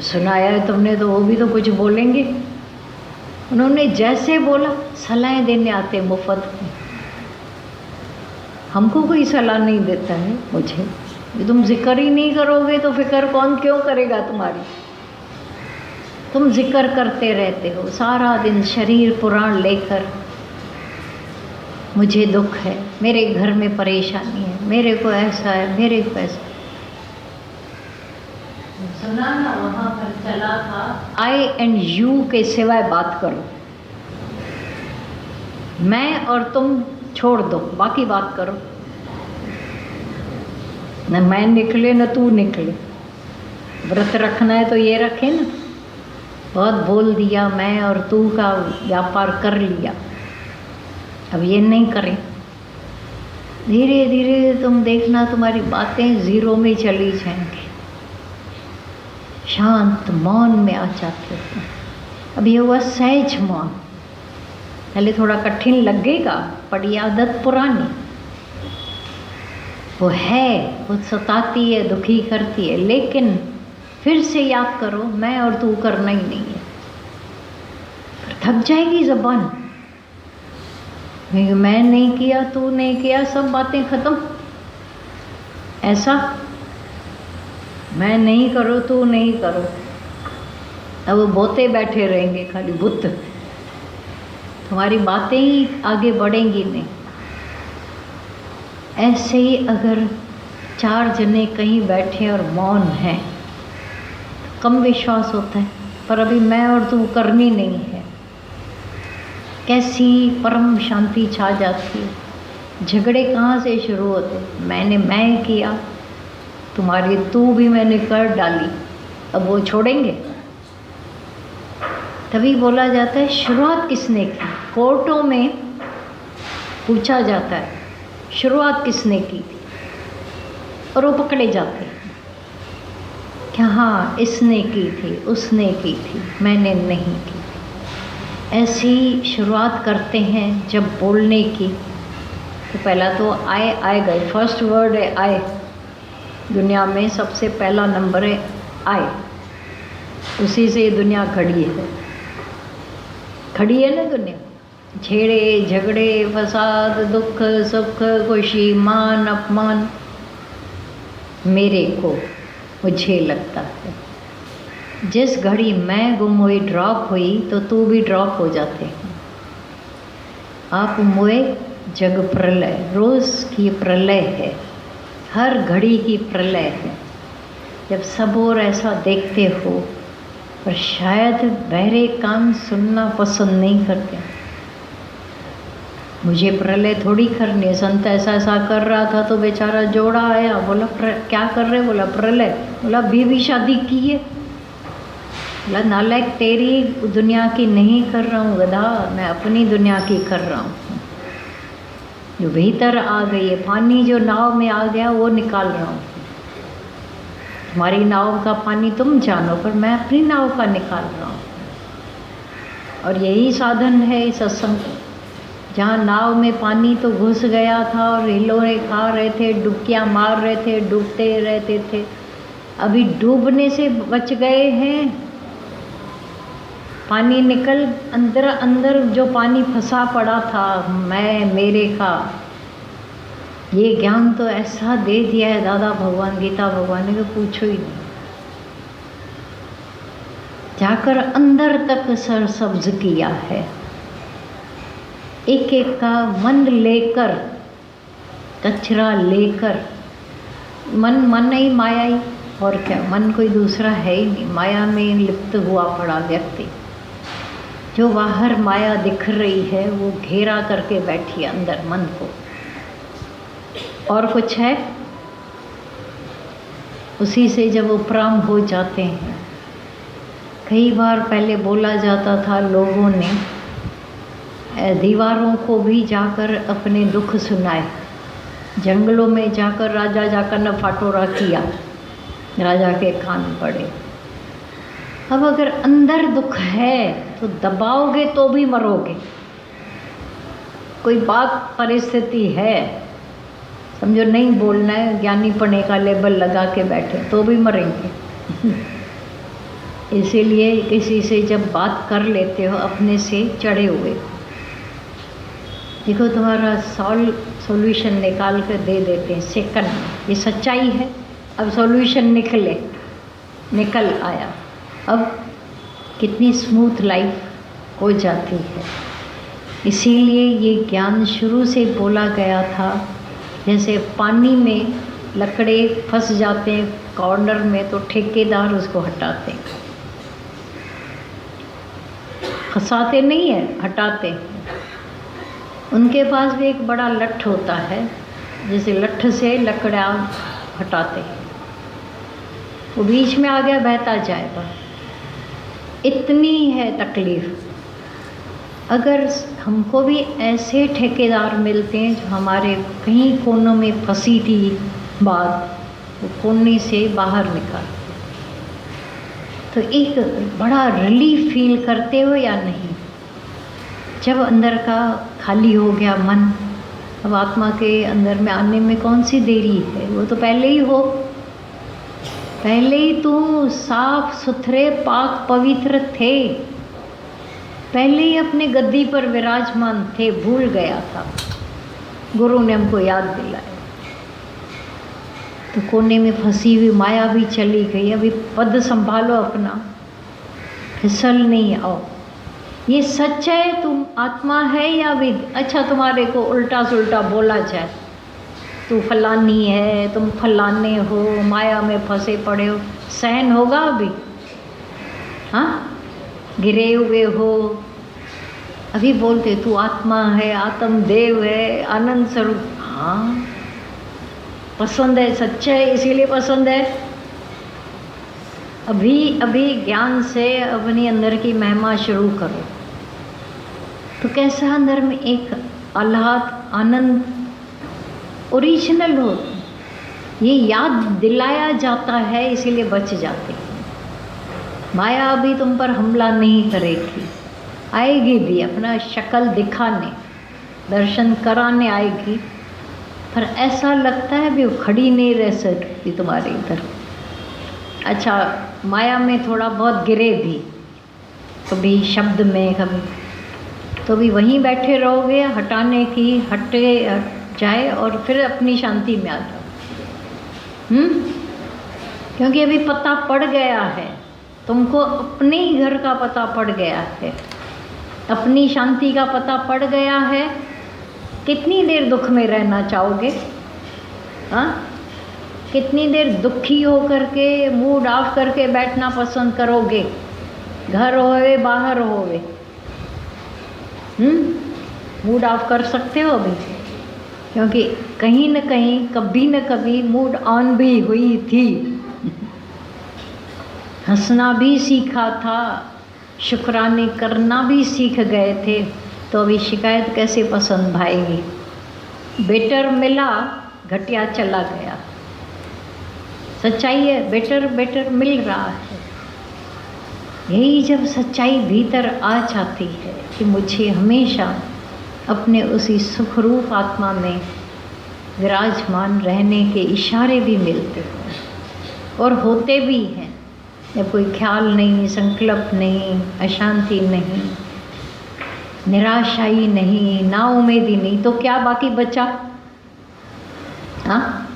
सुनाया है तुमने तो वो भी तो कुछ बोलेंगे। उन्होंने जैसे बोला सलाहें देने आते मुफ्त में। हमको कोई सलाह नहीं देता है मुझे, तुम जिक्र ही नहीं करोगे तो फिक्र कौन क्यों करेगा तुम्हारी? तुम जिक्र करते रहते हो सारा दिन, शरीर पुराण लेकर, मुझे दुख है, मेरे घर में परेशानी है, मेरे को ऐसा है, मेरे को ऐसा। सुना ना, वहाँ पर चला था, आई एंड यू के सिवाय बात करो, मैं और तुम छोड़ दो, बाकी बात करो। न मैं निकले न तू निकले, व्रत रखना है तो ये रखे ना। बहुत बोल दिया, मैं और तू का व्यापार कर लिया, अब ये नहीं करें। धीरे धीरे तुम देखना तुम्हारी बातें ज़ीरो में चली जाएंगी, शांत मौन में आ जाते हो। अब ये हुआ सहज मौन, पहले थोड़ा कठिन लगेगा, पड़ी आदत पुरानी, वो है, वो सताती है, दुखी करती है, लेकिन फिर से याद करो मैं और तू करना ही नहीं है। थक जाएगी ज़बान। मैं नहीं किया, तू नहीं किया, सब बातें ख़त्म। ऐसा मैं नहीं करो, तू नहीं करो, अब वो बोते बैठे रहेंगे खाली बुत, तुम्हारी बातें ही आगे बढ़ेंगी नहीं। ऐसे ही अगर 4 जने कहीं बैठे और मौन हैं, कम विश्वास होता है, पर अभी मैं और तू करनी नहीं है, कैसी परम शांति छा जाती है। झगड़े कहाँ से शुरू होते? मैं किया, तुम्हारी तू भी मैंने कर डाली, अब वो छोड़ेंगे? तभी बोला जाता है शुरुआत किसने की। कोर्टों में पूछा जाता है शुरुआत किसने की थी, और वो पकड़े जाते हैं कि हाँ इसने की थी, उसने की थी, मैंने नहीं की थी। ऐसी शुरुआत करते हैं जब बोलने की, तो पहला तो आए गए, फर्स्ट वर्ड है आए। दुनिया में सबसे पहला नंबर है आए, उसी से दुनिया खड़ी है ना दुनिया। छेड़े झगड़े फसाद दुख सुख खुशी मान अपमान मेरे को मुझे लगता है जिस घड़ी मैं गुम हुई ड्रॉप हुई तो तू भी ड्रॉप हो जाते हैं। आप मोए जग प्रलय, रोज़ की प्रलय है, हर घड़ी की प्रलय है। जब सब और ऐसा देखते हो, पर शायद बहरे कान सुनना पसंद नहीं करते। मुझे प्रलय थोड़ी करनी है, संत ऐसा ऐसा कर रहा था तो बेचारा जोड़ा आया, बोला क्या कर रहे? बोला प्रलय। बोला भी शादी की है? बोला नालायक, तेरी दुनिया की नहीं कर रहा हूँ गधा, मैं अपनी दुनिया की कर रहा हूँ। जो भीतर आ गई है, पानी जो नाव में आ गया वो निकाल रहा हूँ। तुम्हारी नाव का पानी तुम जानो, पर मैं अपनी नाव का निकाल रहा हूँ। और यही साधन है सत्संग। जहाँ नाव में पानी तो घुस गया था और हिलोरे खा रहे थे, डुबकियाँ मार रहे थे, डूबते रहते थे, अभी डूबने से बच गए हैं। पानी निकल अंदर जो पानी फंसा पड़ा था मैं मेरे का, ये ज्ञान तो ऐसा दे दिया है दादा भगवान, गीता भगवान ने, तो पूछो ही नहीं। जाकर अंदर तक सरसब्ज किया है, एक एक का मन लेकर, कचरा लेकर। मन ही माया ही, और क्या, मन कोई दूसरा है ही नहीं। माया में लिप्त हुआ पड़ा व्यक्ति, जो बाहर माया दिख रही है वो घेरा करके बैठी है अंदर मन को। और कुछ है? उसी से जब उपराम हो जाते हैं। कई बार पहले बोला जाता था लोगों ने, दीवारों को भी जाकर अपने दुख सुनाए। जंगलों में जाकर राजा जाकर न फाटोरा किया, राजा के कान पड़े। अब अगर अंदर दुख है तो दबाओगे तो भी मरोगे। कोई बात परिस्थिति है, समझो नहीं बोलना है, ज्ञानी पने का लेबल लगा के बैठे तो भी मरेंगे। इसीलिए किसी से जब बात कर लेते हो अपने से चढ़े हुए, देखो तुम्हारा सॉल्यूशन निकाल कर दे देते हैं सेकंड में। ये सच्चाई है। अब सॉल्यूशन निकल आया, अब कितनी स्मूथ लाइफ हो जाती है। इसीलिए ये ज्ञान शुरू से बोला गया था। जैसे पानी में लकड़े फंस जाते हैं कॉर्नर में, तो ठेकेदार उसको हटाते हैं, फंसाते नहीं है, हटाते हैं। उनके पास भी एक बड़ा लठ होता है, जैसे लठ से लकड़ा हटाते हैं। वो बीच में आ गया, बहता जाएगा। इतनी है तकलीफ। अगर हमको भी ऐसे ठेकेदार मिलते हैं जो हमारे कहीं कोनों में फंसी थी बात, वो कोने से बाहर निकालते, तो एक बड़ा रिलीफ फील करते हो या नहीं? जब अंदर का खाली हो गया मन, अब आत्मा के अंदर में आने में कौन सी देरी है? वो तो पहले ही हो, पहले ही तुम साफ सुथरे पाक पवित्र थे। पहले ही अपने गद्दी पर विराजमान थे, भूल गया था। गुरु ने हमको याद दिलाया। तो कोने में फंसी हुई माया भी चली गई। अभी पद संभालो अपना, फिसल नहीं आओ। ये सच है, तुम आत्मा है या विद। अच्छा, तुम्हारे को उल्टा सुल्टा बोला जाए, तू फलानी है, तुम फलाने हो, माया में फंसे पड़े हो, सहन होगा अभी? हाँ, गिरे हुए हो। अभी बोलते तू आत्मा है, आत्म देव है, आनंद स्वरूप। हाँ, पसंद है, सच्चा है, इसीलिए पसंद है। अभी अभी ज्ञान से अपनी अंदर की महिमा शुरू करो। तो कैसा अंदर में एक आह्लाद, आनंद ओरिजिनल हो। ये याद दिलाया जाता है, इसीलिए बच जाते हैं। माया अभी तुम पर हमला नहीं करेगी, आएगी भी अपना शक्ल दिखाने, दर्शन कराने आएगी, पर ऐसा लगता है भी वो खड़ी नहीं रह सकती तुम्हारे इधर। अच्छा, माया में थोड़ा बहुत गिरे भी, कभी शब्द में, कभी तो भी वहीं बैठे रहोगे, हटाने की हटे जाए और फिर अपनी शांति में आ जाओ। क्योंकि अभी पता पड़ गया है तुमको, अपने ही घर का पता पड़ गया है, अपनी शांति का पता पड़ गया है। कितनी देर दुख में रहना चाहोगे? हाँ, कितनी देर दुखी हो करके, मूड ऑफ करके बैठना पसंद करोगे? घर होवे बाहर होवे, मूड ऑफ कर सकते हो अभी? क्योंकि कहीं न कहीं, कभी न कभी मूड ऑन भी हुई थी। हंसना भी सीखा था, शुक्राने करना भी सीख गए थे, तो अभी शिकायत कैसे पसंद भाएगी? बेटर मिला, घटिया चला गया। सच्चाई है, बेटर बेटर मिल रहा है। यही जब सच्चाई भीतर आ जाती है कि मुझे हमेशा अपने उसी सुखरूप आत्मा में विराजमान रहने के इशारे भी मिलते हैं और होते भी हैं। जब कोई ख्याल नहीं, संकल्प नहीं, अशांति नहीं, निराशाई नहीं, नाउम्मीदी नहीं, तो क्या बाकी बचा? हाँ,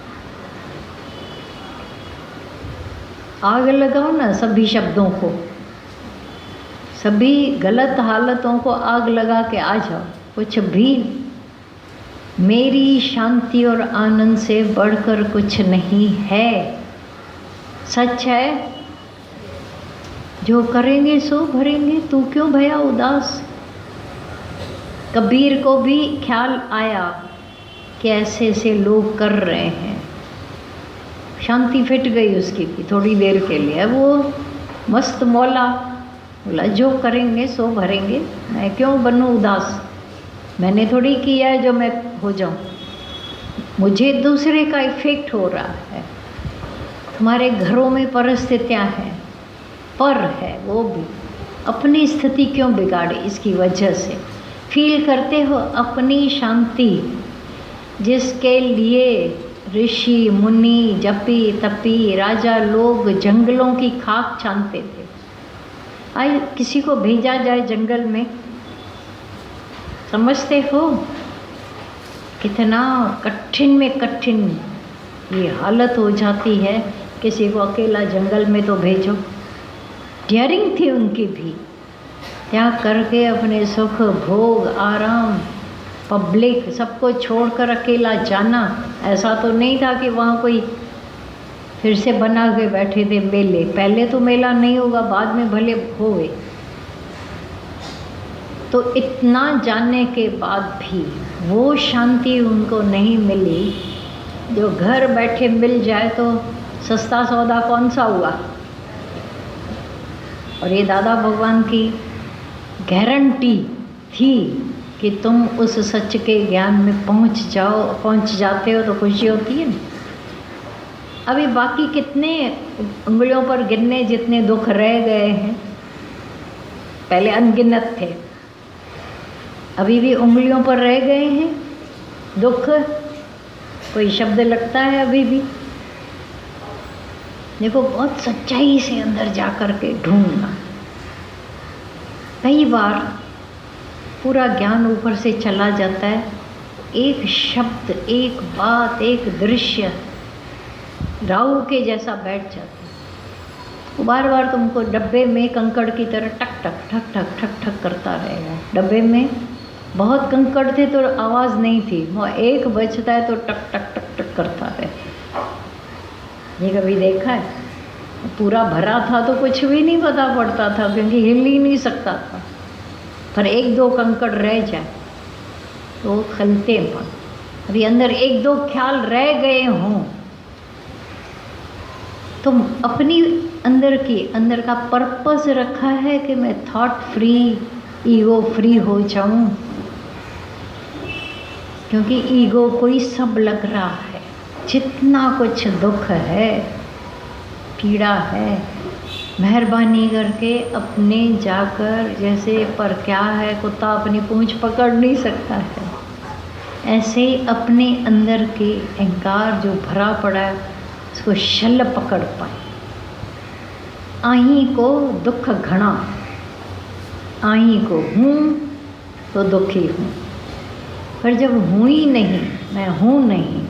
आग लगाओ ना सभी शब्दों को, सभी गलत हालतों को आग लगा के आ जाओ। कुछ भी मेरी शांति और आनंद से बढ़कर कुछ नहीं है। सच है, जो करेंगे सो भरेंगे, तू क्यों भया उदास। कबीर को भी ख्याल आया कि ऐसे ऐसे लोग कर रहे हैं, शांति फिट गई उसकी भी थोड़ी देर के लिए। वो मस्त मौला बोला, जो करेंगे सो भरेंगे, मैं क्यों बनूं उदास। मैंने थोड़ी किया है जो मैं हो जाऊं, मुझे दूसरे का इफेक्ट हो रहा है। तुम्हारे घरों में परिस्थितियां हैं, पर है वो भी, अपनी स्थिति क्यों बिगाड़े इसकी वजह से। फील करते हो अपनी शांति, जिसके लिए ऋषि मुनि, जपी तपी, राजा लोग जंगलों की खाक छानते थे। आई किसी को भेजा जाए जंगल में, समझते हो कितना कठिन में कठिन ये हालत हो जाती है। किसी को अकेला जंगल में तो भेजो, डेयरिंग थी उनकी भी, त्याग करके अपने सुख भोग आराम पब्लिक सबको छोड़कर अकेला जाना। ऐसा तो नहीं था कि वहाँ कोई फिर से बना के बैठे थे मेले। पहले तो मेला नहीं होगा, बाद में भले होवे। तो इतना जानने के बाद भी वो शांति उनको नहीं मिली जो घर बैठे मिल जाए तो सस्ता सौदा कौन सा हुआ। और ये दादा भगवान की गारंटी थी कि तुम उस सच के ज्ञान में पहुंच जाते हो तो खुशी होती है। अभी बाकी कितने उंगलियों पर गिनने जितने दुख रह गए हैं, पहले अनगिनत थे, अभी भी उंगलियों पर रह गए हैं दुख। कोई शब्द लगता है अभी भी? देखो, बहुत सच्चाई से अंदर जा कर के ढूंढना। कई बार पूरा ज्ञान ऊपर से चला जाता है। एक शब्द, एक बात, एक दृश्य राहु के जैसा बैठ जाता है। वो बार बार तुमको डब्बे में कंकड़ की तरह टक टक ठक ठक ठक ठक करता रहेगा। डब्बे में बहुत कंकड़ थे तो आवाज़ नहीं थी, वो एक बजता है तो टक टक टक टक करता है। ये कभी देखा है? पूरा भरा था तो कुछ भी नहीं पता पड़ता था, क्योंकि हिल ही नहीं सकता था। पर एक दो कंकड़ रह जाए तो खलते पर, अभी अंदर एक दो ख्याल रह गए हों तो अपनी अंदर का पर्पस रखा है कि मैं थॉट फ्री, ईगो फ्री हो जाऊं। क्योंकि ईगो को ही सब लग रहा है, जितना कुछ दुख है, पीड़ा है, मेहरबानी करके अपने जाकर, जैसे पर क्या है, कुत्ता अपनी पूंछ पकड़ नहीं सकता है, ऐसे अपने अंदर के अहंकार जो भरा पड़ा है उसको शल पकड़ पाए। आई को दुख घना, आई को हूँ तो दुखी हूँ, पर जब हूँ ही नहीं, मैं हूँ नहीं,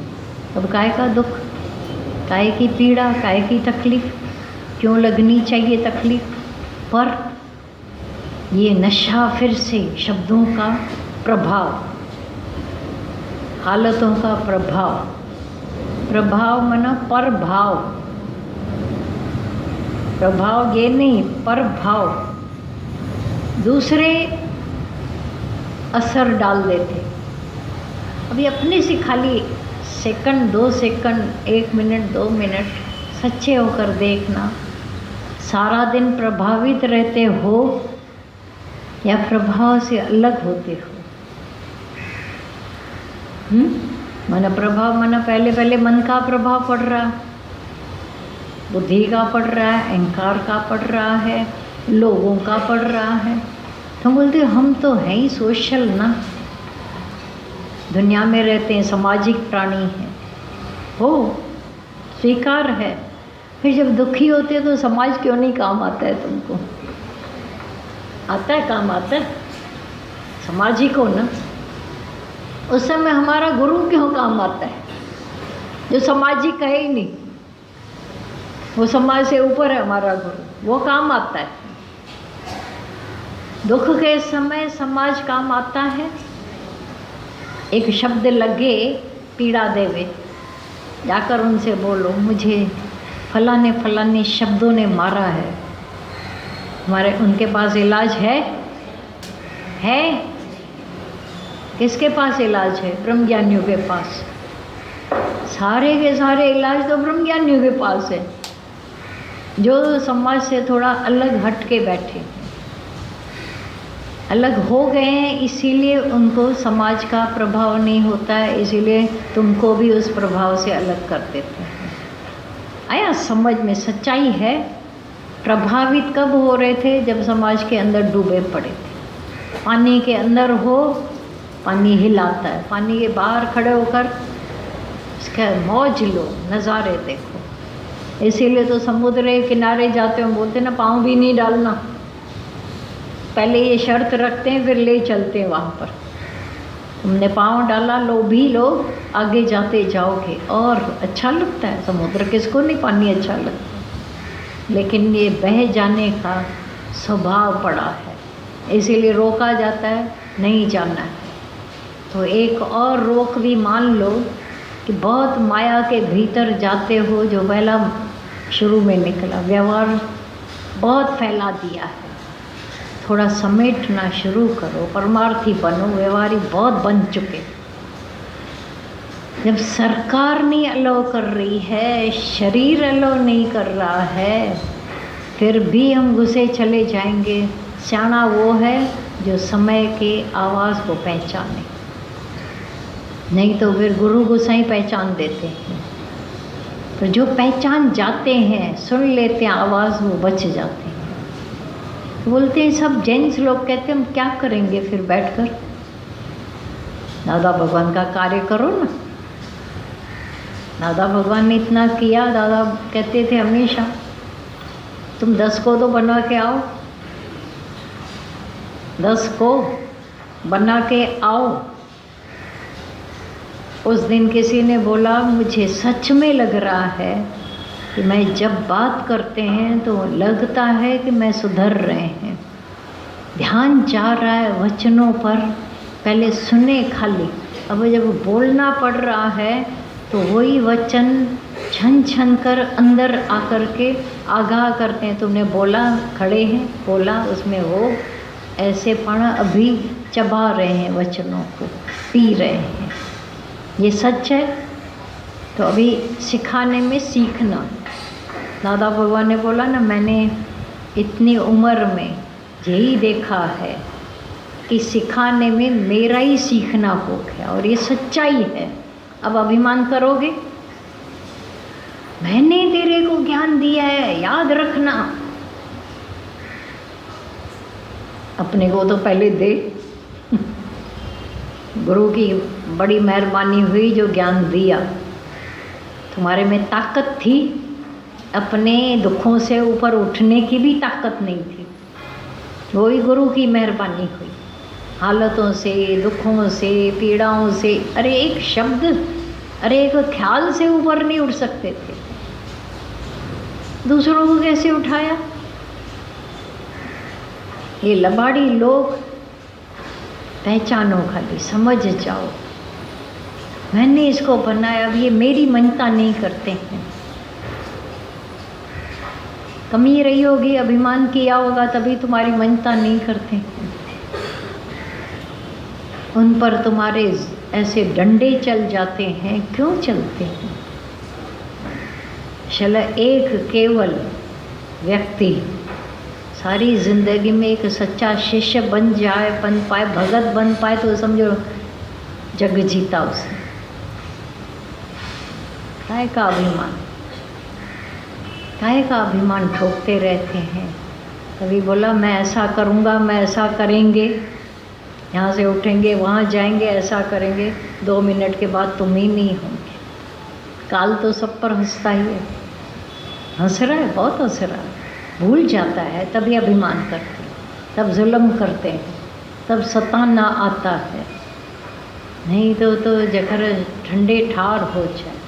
तब काहे का दुख, काहे की पीड़ा, काहे की तकलीफ, क्यों लगनी चाहिए तकलीफ। पर ये नशा फिर से शब्दों का प्रभाव, हालतों का प्रभाव, प्रभाव मना प्रभाव, प्रभाव ये नहीं, प्रभाव दूसरे असर डाल देते। अभी अपने से खाली सेकंड, 2 सेकंड, 1 मिनट, 2 मिनट सच्चे होकर देखना, सारा दिन प्रभावित रहते हो या प्रभाव से अलग होते हो। माना प्रभाव, माना पहले मन का प्रभाव पड़ रहा, बुद्धि का पड़ रहा है, अहंकार का पड़ रहा है, लोगों का पड़ रहा है। तो बोलते हम तो हैं ही सोशल ना, दुनिया में रहते हैं, सामाजिक प्राणी हैं, हो स्वीकार है। फिर जब दुखी होते हैं तो समाज क्यों नहीं काम आता है तुमको? आता है, काम आता है, सामाजिक हो ना। उस समय हमारा गुरु क्यों काम आता है, जो सामाजिक है ही नहीं, वो समाज से ऊपर है हमारा गुरु, वो काम आता है। दुख के समय समाज काम आता है। एक शब्द लगे पीड़ा देवे, जाकर उनसे बोलो मुझे फलाने फलाने शब्दों ने मारा है, हमारे उनके पास इलाज है? किसके पास इलाज है? ब्रह्मज्ञानियों के पास। सारे के सारे इलाज तो ब्रह्मज्ञानियों के पास है, जो समाज से थोड़ा अलग हट के बैठे, अलग हो गए हैं, इसीलिए उनको समाज का प्रभाव नहीं होता है, इसीलिए तुमको भी उस प्रभाव से अलग कर देते हैं। आया समझ में? सच्चाई है। प्रभावित कब हो रहे थे? जब समाज के अंदर डूबे पड़े थे। पानी के अंदर हो, पानी हिलाता है, पानी के बाहर खड़े होकर इसका मौज लो, नज़ारे देखो। इसीलिए तो समुद्र के किनारे जाते हो बोलते ना पाँव भी नहीं डालना, पहले ये शर्त रखते हैं फिर ले चलते हैं वहाँ पर। तुमने पाँव डाला, लो भी लो, आगे जाते जाओगे और अच्छा लगता है। समुद्र किसको नहीं पानी अच्छा लगता, लेकिन ये बह जाने का स्वभाव पड़ा है, इसीलिए रोका जाता है, नहीं जाना है। तो एक और रोक भी मान लो कि बहुत माया के भीतर जाते हो, जो पहला शुरू में निकला, व्यवहार बहुत फैला दिया है, थोड़ा समेटना शुरू करो, परमार्थी बनो, व्यवहारी बहुत बन चुके। जब सरकार नहीं अलाउ कर रही है, शरीर अलाउ नहीं कर रहा है, फिर भी हम घुसे चले जाएंगे। सियाना वो है जो समय के आवाज़ को पहचाने, नहीं तो फिर गुरु गोसाई पहचान देते हैं। पर जो पहचान जाते हैं, सुन लेते हैं आवाज़, वो बच जाते हैं। तो बोलते हैं सब जेंट्स लोग कहते हैं हम क्या करेंगे फिर बैठकर, दादा भगवान का कार्य करो ना। दादा भगवान ने इतना किया, दादा कहते थे हमेशा तुम 10 को तो बना के आओ, 10 को बना के आओ। उस दिन किसी ने बोला मुझे सच में लग रहा है कि मैं जब बात करते हैं तो लगता है कि मैं सुधर रहे हैं, ध्यान जा रहा है वचनों पर, पहले सुने खाली, अब जब बोलना पड़ रहा है तो वही वचन छन छन कर अंदर आकर के आगाह करते हैं। तुमने बोला, खड़े हैं, बोला, उसमें वो ऐसे पढ़ा, अभी चबा रहे हैं वचनों को, पी रहे हैं। ये सच है। तो अभी सिखाने में सीखना। दादा भगवान ने बोला ना, मैंने इतनी उम्र में यही देखा है कि सिखाने में मेरा ही सीखना हो गया, और ये सच्चाई है। अब अभिमान करोगे, मैंने तेरे को ज्ञान दिया है, याद रखना। अपने को तो पहले दे। गुरु की बड़ी मेहरबानी हुई जो ज्ञान दिया। तुम्हारे में ताकत थी, अपने दुखों से ऊपर उठने की भी ताकत नहीं थी, वही गुरु की मेहरबानी हुई। हालतों से, दुखों से, पीड़ाओं से, अरे एक शब्द, अरे एक ख्याल से ऊपर नहीं उठ सकते थे। दूसरों को कैसे उठाया? ये लबाड़ी लोग, पहचानो, खाली समझ जाओ, मैंने इसको बनाया, अब ये मेरी मान्यता नहीं करते हैं। कमी रही होगी, अभिमान किया होगा, तभी तुम्हारी मान्यता नहीं करते हैं। उन पर तुम्हारे ऐसे डंडे चल जाते हैं, क्यों चलते हैं? चलो एक केवल व्यक्ति सारी जिंदगी में एक सच्चा शिष्य बन जाए, बन पाए, भगत बन पाए, तो समझो जग जीता उसने। काहे का अभिमान, काहे का अभिमान ठोकते रहते हैं। कभी बोला मैं ऐसा करूँगा, मैं ऐसा करेंगे, यहाँ से उठेंगे, वहाँ जाएंगे, ऐसा करेंगे, 2 मिनट के बाद तुम ही नहीं होंगे। काल तो सब पर हंसता ही है, हंस रहा है, बहुत हंस रहा है। भूल जाता है, तभी अभिमान करते हैं, तब जुल्म करते हैं, तब सताना आता है। नहीं तो जखर ठंडे ठार हो जाए।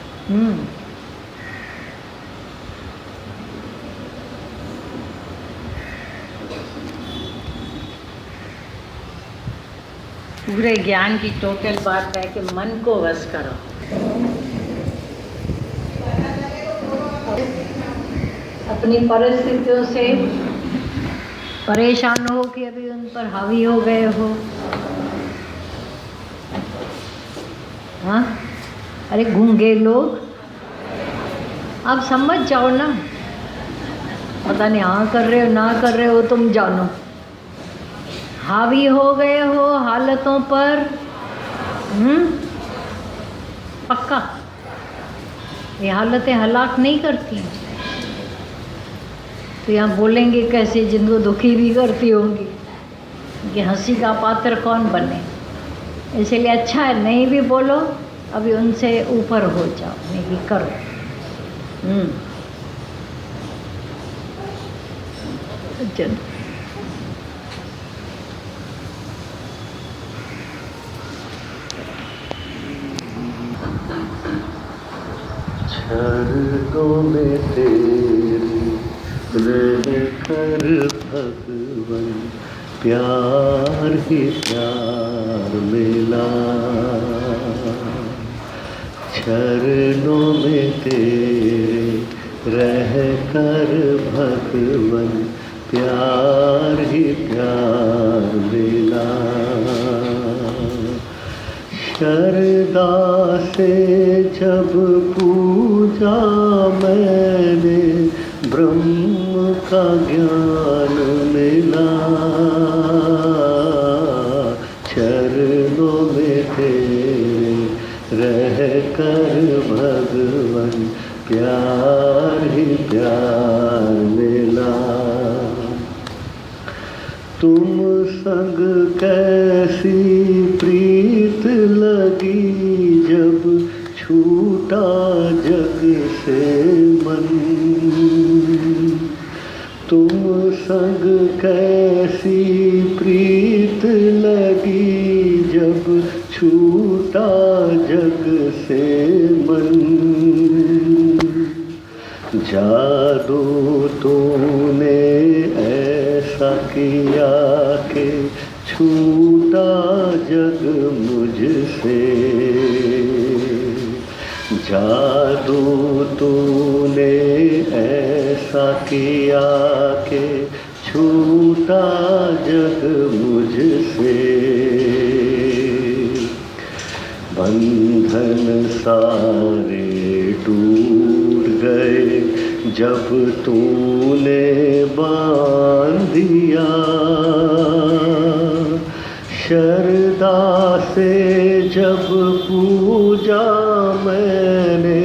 पूरे ज्ञान की टोटल बात है कि मन को वश करो। अपनी परिस्थितियों से परेशान हो कि अभी उन पर हावी हो गए हो। हाँ, अरे गूंगे लोग, आप समझ जाओ ना, पता नहीं हाँ कर रहे हो ना कर रहे हो, तुम जानो। हावी हो गए हो हालतों पर, पक्का ये हालतें हलाक नहीं करती। तो यहाँ बोलेंगे कैसे जिनको दुखी भी करती होंगी कि हंसी का पात्र कौन बने। इसलिए अच्छा है नहीं भी बोलो, अभी उनसे ऊपर हो जाओ, नहीं करो। चलो चरणों में तेरे रह कर भगवन, प्यार ही प्यार मिला। चरणों में तेरे रह कर भगवन, प्यार ही प्यार मिला। श्रद्धा से जब पूजा मैंने, ब्रह्म का ज्ञान मिला। चरणों में तेरे रह कर भगवन, प्यार ही प्यार मिला। तुम संग कैसी प्रीत लगी, जब छूटा जग से मन। तुम संग कैसी प्रीत लगी, छूटा जग से मन। जादू तूने ऐसा किया कि छूटा जग मुझसे। जादू तूने ऐसा किया कि छूटा जग मुझसे। बंधन सारे टूट गए जब तूने बांध दिया। शरदा से जब पूजा मैंने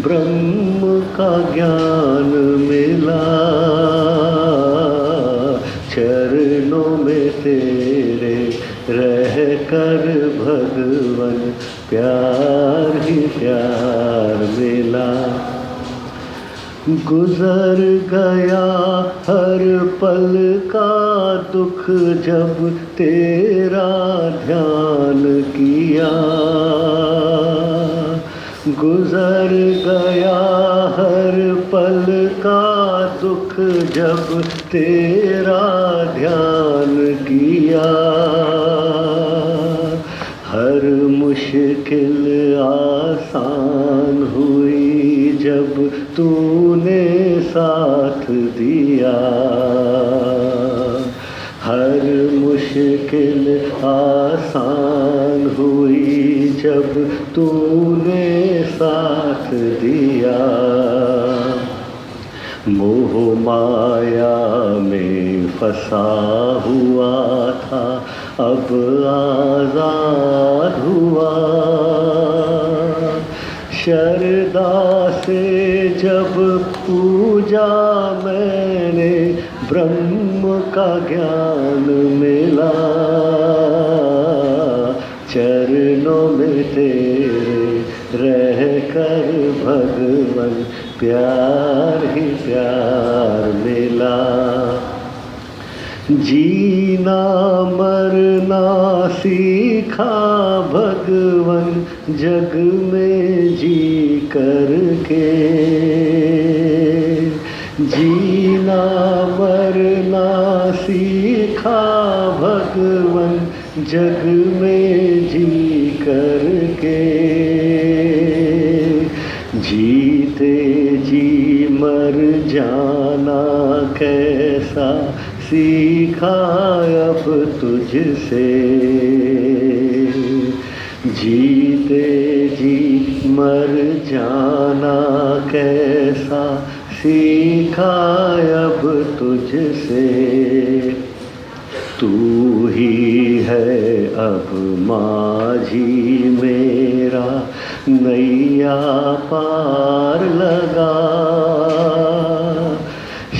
ब्रह्म का ज्ञान मिला। चरणों में तेरे रह कर भगवन प्यार ही प्यार मिला। गुजर गया हर पल का दुख जब तेरा ध्यान किया। गुजर गया हर पल का दुख जब तेरा ध्यान किया। हर मुश्किल आसान हुई जब तूने साथ दिया। हर मुश्किल आसान हुई जब तूने साथ दिया। मोह माया में फंसा हुआ था अब आज़ाद हुआ। शरदा से जब पूजा मैंने ब्रह्म का ज्ञान मिला। चरणों में तेरे रह कर भगवन प्यार ही प्यार मिला। जीना मरना सीखा भगवन जग में जी करके। जीना मरना सीखा भगवन जग में जी करके। जीते जी मर जाना कैसा सीखा अब तुझसे। जीते जी मर जाना कैसा सीखा अब तुझसे। तू ही है अब माझी मेरा नैया पार लगा।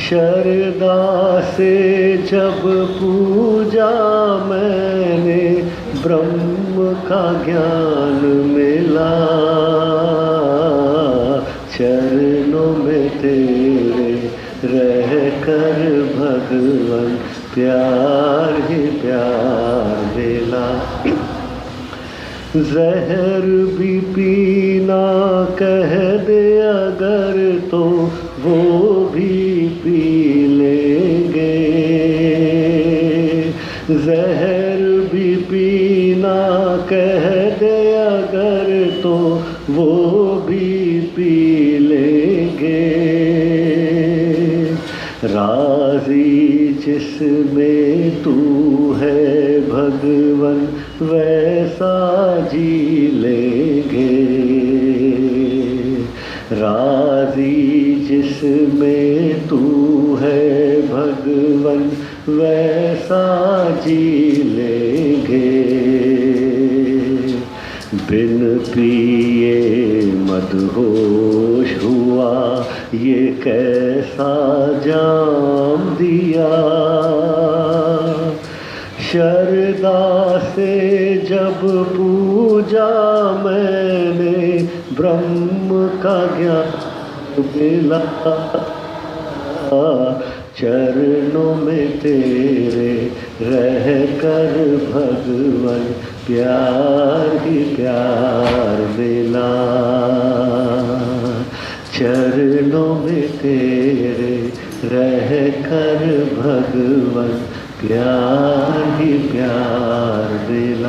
शरदा से जब पूजा मैंने ब्रह्म का ज्ञान मिला। चरणों में तेरे रह कर भगवन प्यार ही प्यार मिला। जहर भी पीना कह दे अगर तो वो भी पी लेंगे। जहर भी पीना कह दे अगर तो वो भी पी लेंगे। राज़ी जिसमें तू है भगवन वैसा जी लेंगे। राज़ी जिसमें तू है भगवन वैसा जी लेंगे। बिन पिए मदहोश हुआ ये कैसा जाम दिया। शरदा से जब पूजा मैंने ब्रह्म का ज्ञान मिला। चरणों में तेरे रह कर भगवन प्यार ही प्यार मिला। चरणों में तेरे रह कर भगवन प्यार ही प्यार मिला।